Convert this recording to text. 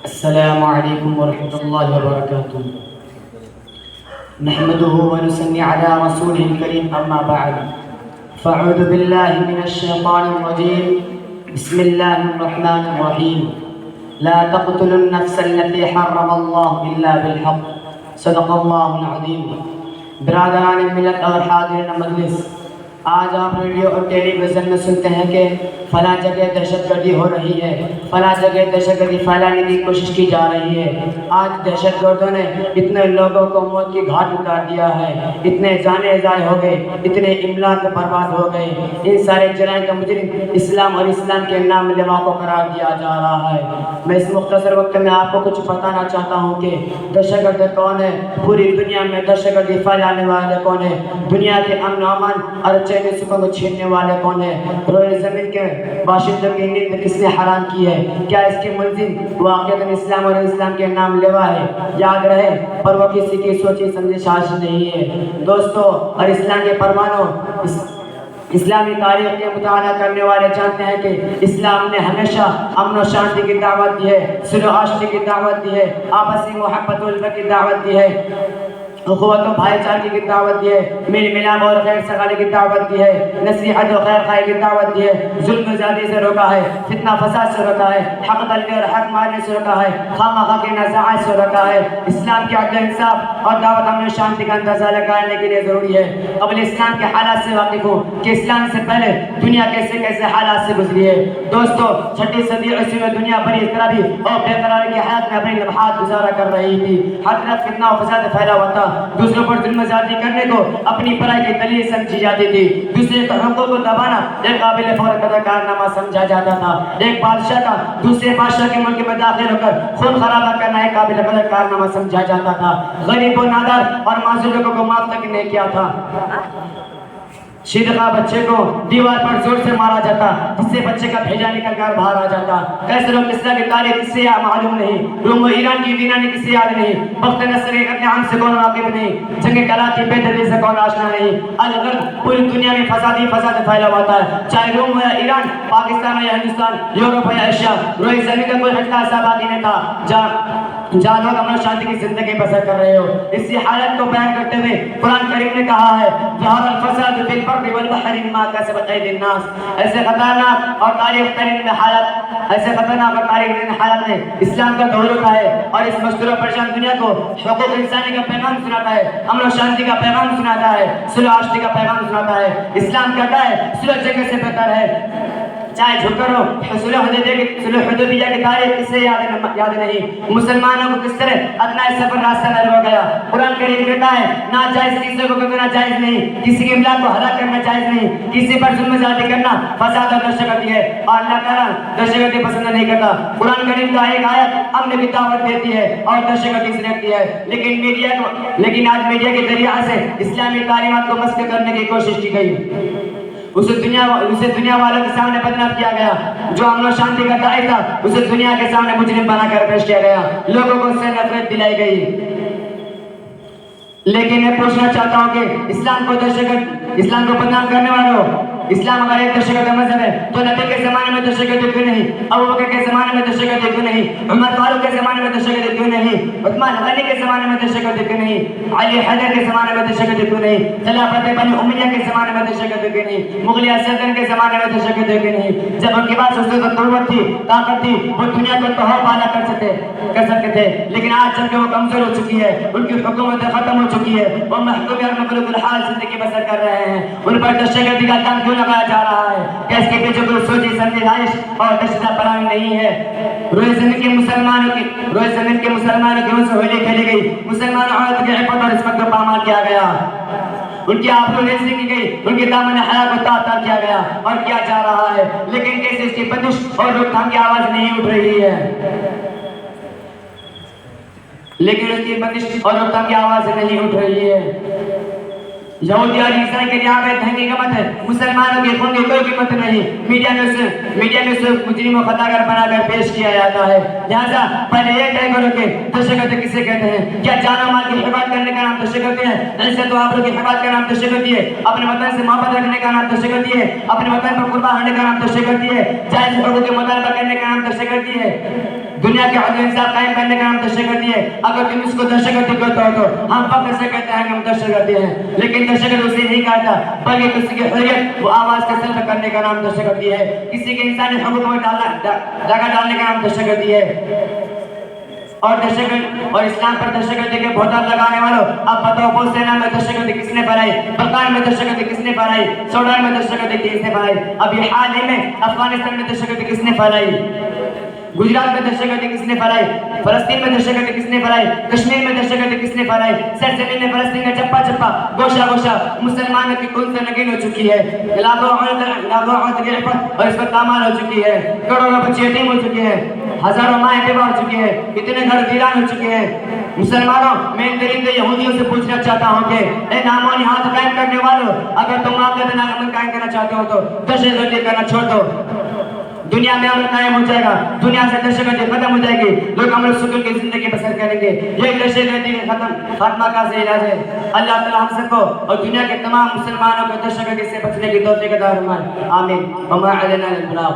السلام عليكم ورحمة الله وبركاته. نحمده ونصلي على رسوله الكريم أما بعد فأعوذ بالله من الشيطان الرجيم. بسم الله الرحمن الرحيم. لا تقتلوا النفس التي حرم الله إلا بالحق. صدق الله العظيم. برادران ملت اور حاضرین مجلس، آج آپ ریڈیو اور ٹیلی ویژن میں سنتے ہیں کہ فلاں جگہ دہشت گردی ہو رہی ہے، فلاں جگہ دہشت گردی پھیلانے کی کوشش کی جا رہی ہے۔ آج دہشت گردوں نے اتنے لوگوں کو موت کی گھاٹ اتار دیا ہے، اتنے جانیں ضائع ہو گئے، اتنے املاک برباد ہو گئے۔ ان سارے جرائم کا مجرم اسلام اور اسلام کے نام لوا کو قرار دیا جا رہا ہے۔ میں اس مختصر وقت میں آپ کو کچھ بتانا چاہتا ہوں کہ دہشت گرد کون ہے، پوری دنیا میں دہشت گردی پھیلانے والے کون ہیں، دنیا کے امن و امان اور چین و سکون کو چھیننے والے کون ہیں، روئے زمین کے باشندوں کی نیند کس نے حرام کی ہے، کیا اس کے ملزم واقعتاً اسلام اور اسلام کے نام لیوا ہے؟ یاد رہے، پر وہ کسی کی سوچی سمجھی سازش نہیں ہے۔ دوستو اور اسلام کے پروانوں، اسلامی تاریخ کے مطالعہ کرنے والے جانتے ہیں کہ اسلام نے ہمیشہ امن و شانتی کی دعوت دی ہے، صلح و آشتی کی دعوت دی ہے، آپسی محبت و الفت کی دعوت دی ہے، اخوت و بھائی چارگی کی دعوت دی ہے، میل ملاپ اور خیر سگالی کی دعوت دی ہے، نصیحت و خیر خواہی کی دعوت دی ہے، ظلم و زیادتی سے روکا ہے، فتنہ فساد سے روکا ہے، حق طلبی اور حق مارنے سے روکا ہے، خواہ مخواہ کے نزاعات سے روکا ہے۔ اسلام کی عدل انصاف اور دعوت امن و شانتی کا اندازہ لگانے کے لیے ضروری ہے قبل اسلام کے حالات سے واقف ہوں کہ اسلام سے پہلے دنیا کیسے کیسے حالات سے گزری ہے۔ دوستو، 6 صدی عیسوی میں دنیا بڑی اضطرابی اور بے قراری کی حالت میں اپنے لمحات گزارا کر رہی تھی۔ ہر طرف فتنہ و فساد پھیلا ہوا تھا، دوسروں پر ظلم و زیادتی کرنے کو اپنی پرائی کی دلیل سمجھی جاتی تھی، دوسرے کے حقوق کو دبانا ایک قابل فخر قدر کارنامہ سمجھا جاتا تھا، ایک بادشاہ کا دوسرے بادشاہ کے ملک میں داخل ہو کر خون خرابہ کرنا ایک قابل قدر کارنامہ سمجھا جاتا تھا، غریب و نادار اور معذور لوگوں کو معاف تک نہیں کیا تھا۔ شیدقہ بچے کو دیوار پر زور سے مارا جاتا جس سے بچے کا بھیجا نکل کر باہر آ جاتا۔ کیسر و کسریٰ کی تاریخ کس سے معلوم نہیں، روم و ایران کی ویرانی کس سے یاد نہیں، بخت نصر کے قتل عام سے کون واقف نہیں، جنگ کراچی بے دلی سے کون آشنا نہیں۔ الغرب پوری دنیا میں فساد پھیلا ہوا ہے، چاہے روم ہو یا ایران، پاکستان ہو یا ہندوستان، یورپ ہو یا ایشیا، روئے زمین کا کوئی خطہ ایسا باقی نہیں تھا جہاں لوگ امن و شانتی کی زندگی بسر کر رہے ہو۔ اسی حالت کو بیان کرتے ہوئے قرآن کریم نے کہا ہے ظہر الفساد فی البر والبحر بما کسبت ایدی الناس۔ ایسے خطرناک اور تاریخ ترین حالت میں اسلام کا دور ہوتا ہے اور اس مشکل و پریشان دنیا کو حقوق انسانی کا پیغام سناتا ہے، امن و شانتی کا پیغام سناتا ہے، صلح و آشتی کا پیغام سناتا ہے۔ اسلام کہتا ہے صلح جنگ سے بہتر ہے، چاہے جھک کر ہو۔ صلح حدیبیہ کی تاریخ کس سے یاد نہیں، مسلمانوں کو کس طرح ادنیٰ سفر راستہ میں ہو گیا۔ قرآن کریم کہتا ہے ناجائز چیزوں کو کرنا جائز نہیں، کسی کے املاک کو ہلاک کرنا جائز نہیں، کسی پر ظلم زیادتی کرنا فساد اور دہشت گردی ہے، اور اللہ تعالیٰ دہشت گردی پسند نہیں کرتا۔ قرآن کریم کا ایک آیت امن کی دعوت دیتی ہے اور دہشت گردی سے روکتی ہے، لیکن آج میڈیا کے ذریعہ سے اسلامی تعلیمات کو مسخ کرنے کی کوشش کی گئی، اسے دنیا والوں کے سامنے بدنام کیا گیا، جو امن و شانتی کا داعی تھا اسے دنیا کے سامنے مجرم بنا کر پیش کیا گیا، لوگوں کو اس سے نفرت دلائی گئی۔ لیکن میں پوچھنا چاہتا ہوں کہ اسلام کو بدنام کرنے والوں، اسلام اگر ایک دہشت گرد مذہب ہے تو نبی کے زمانے میں دہشت گردی کیوں نہیں، ابو بکر کے زمانے میں دہشت گردی کیوں نہیں، عمر فاروق کے زمانے میں دہشت گردی کیوں نہیں، عثمان غنی کے زمانے میں دہشت گردی کیوں نہیں، علی حیدر کے زمانے میں دہشت گردی کیوں نہیں، خلافت بنی امیہ کے زمانے میں دہشت گردی کیوں نہیں، مغلیہ سلطنت کے زمانے میں دہشت گردی کیوں نہیں؟ جب ان کے پاس قوت تھی، طاقت تھی، وہ دنیا کو توہا بالا کر سکتے تھے، لیکن آج جب کہ وہ کمزور ہو چکی ہے، ان کی حکومت ختم ہو چکی ہے، وہ محکوم اور مغلوب الحال زندگی بسر کر رہے ہیں، ان پر دہشت گردی کا الزام کیوں لگایا جا رہا ہے؟ کہ اس کے پیچھے کوئی سوچی سمجھی رائش اور دہشت پرانی نہیں ہے۔ روئے زمین کے مسلمانوں کی روح سے ہولی کھیلی گئی، مسلمانوں عورت کی عفت اور عصمت کو پامال کیا گیا، ان کی آبرو ریزی کی گئی، ان کے دامن حیا کو تار کیا گیا اور کیا جا رہا ہے، لیکن کیسے اس کی بندش اور روک تھام کی آواز نہیں اٹھ رہی ہے، یہودی اور عیسائی کے لیے عابد ہیں کی قیمت ہے، مسلمانوں کے خون کی کوئی قیمت نہیں۔ میڈیا میں صرف مجرم و خطاگر بنا کر پیش کیا جاتا ہے۔ لہٰذا پہلے یہ طے کرو کہ دہشت گردی کسے کہتے ہیں؟ کیا جان و مال کی حفاظت کرنے کا نام دہشت گردی ہے؟ عزت و آبرو کی حفاظت کا نام دہشت گردی ہے؟ اپنے وطن سے محبت رکھنے کا نام دہشت گردی ہے؟ اپنے وطن پر قربان ہونے کا نام دہشت گردی ہے؟ جائز حقوق کے مطالبہ کرنے کا نام دہشت گردی ہے؟ دنیا کے عدل انصاف قائم کرنے کا نام دہشت گردی ہے. اگر تم اس کو دہشت گردی کہتے ہو تو ہم فخر سے کہتے ہیں کہ ہم دہشت گردی ہیں. لیکن دہشت گردی اسے نہیں کہتا بلکہ کسی کی حریت و آواز کا سلب کرنے کا نام دہشت گردی ہے. کسی کے انسانی حقوق میں داغا ڈالنے کا نام دہشت گردی ہے. اور اور اسلام پر دہشت گردی کے بہتان لگانے والوں اب بتاؤ بوسینا میں دہشت گردی کس نے پھیلائی, بلقان میں دہشت گردی کس نے پھیلائی, سوڈان میں دہشت گردی کس نے پھیلائی, اب یہ حال ہی میں افغانستان میں دہشت گردی کس نے پھیلائی, گجرات میں دہشت گردی کس نے پھیلائی, فلسطین میں دہشت گردی کس نے پھیلائی, کشمیر میں دہشت گردی کس نے پھیلائی. سرزمین میں فلسطین میں چپا چپا گوشہ گوشہ مسلمانوں کی خون سے نگین ہو چکی ہے. لاکھوں عورت کی عفت اور اس پر پامال ہو چکی ہے. کروڑوں بچے یتیم ہو چکے ہیں, ہزاروں مائیں بیوہ ہو چکی ہیں, اتنے گھر ویران ہو چکے ہیں. مسلمانوں میں ان درندے یہودیوں سے پوچھنا چاہتا ہوں کہ اے نام و نہاد قائم کرنے والوں, اگر تم آپ کا امن قائم کرنا چاہتے ہو تو دہشت گردی کرنا چھوڑ دو. دنیا میں امن قائم ہو جائے گا, دنیا سے دہشت گردی ختم ہو جائے گی, لوگ امن سکون کی زندگی بسر کریں گے. یہ دہشت گردی خاتمہ کا سے علاج ہے. اللہ تعالی ہم سب کو اور دنیا کے تمام مسلمانوں کو دہشت گردی سے بچنے کی توفیق عطا فرمائے. آمین. وما علینا الا البلاغ.